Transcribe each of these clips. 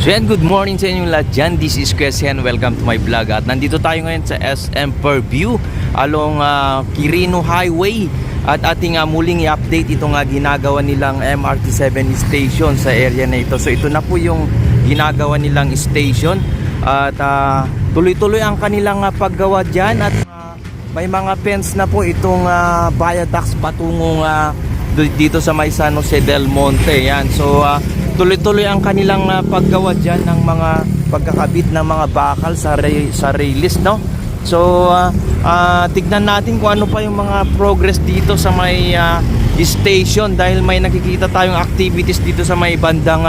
So yan, good morning sa inyong lahat dyan. This is Quezon. Welcome to my vlog. At nandito tayo ngayon sa SM Fairview along Quirino Highway. At ating muling i-update itong ginagawa nilang MRT7 station sa area na ito. So ito na po yung ginagawa nilang station. At tuloy-tuloy ang kanilang paggawa dyan. At may mga fence na po itong viaducts patungong dito sa may San Jose del Monte. Yan. So tuloy-tuloy ang kanilang paggawa dyan ng mga pagkakabit ng mga bakal sa railis, no? So tignan natin kung ano pa yung mga progress dito sa may station, dahil may nakikita tayong activities dito sa may bandang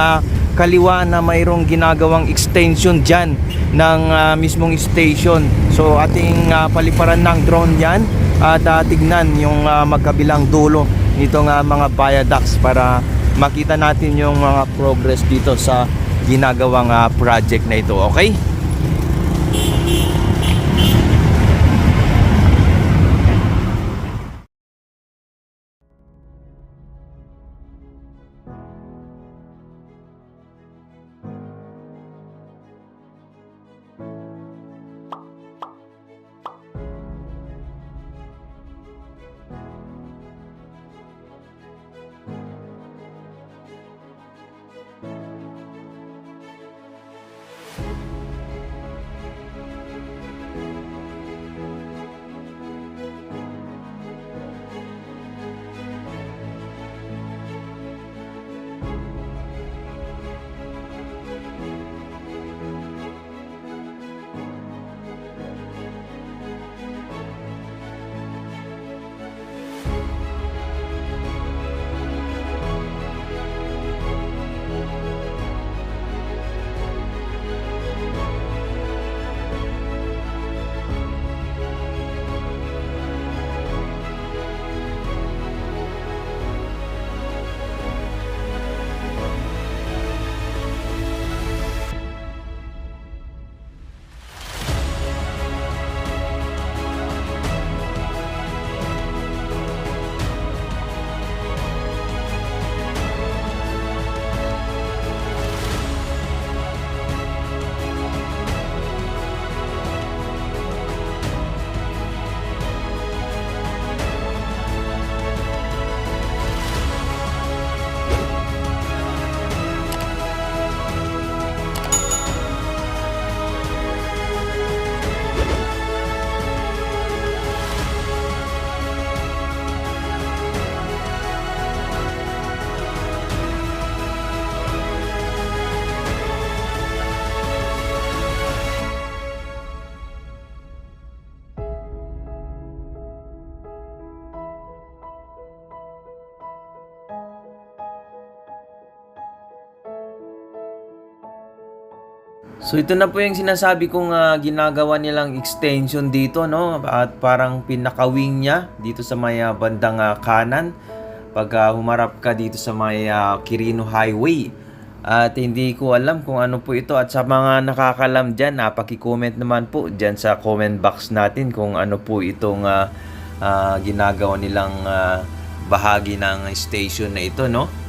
kaliwa na mayroong ginagawang extension dyan ng mismong station. So ating paliparan ng drone yan at tignan yung magkabilang dulo nitong mga viaducts para makita natin yung mga progress dito sa ginagawang project na ito, okay? So ito na po yung sinasabi kong ginagawa nilang extension dito, no? At parang pinakawing niya dito sa may bandang kanan pag humarap ka dito sa may Quirino Highway. At hindi ko alam kung ano po ito, at sa mga nakakalam dyan, paki-comment naman po dyan sa comment box natin kung ano po itong ginagawa nilang bahagi ng station na ito, no?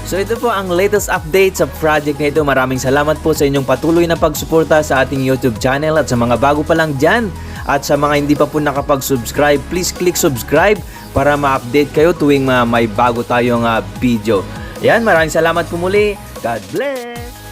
So ito po ang latest update sa project na ito. Maraming salamat po sa inyong patuloy na pagsuporta sa ating YouTube channel at sa mga bago pa lang dyan at sa mga hindi pa po nakapag-subscribe, please click subscribe para ma-update kayo tuwing may bago tayong video. Ayan, maraming salamat po muli. God bless!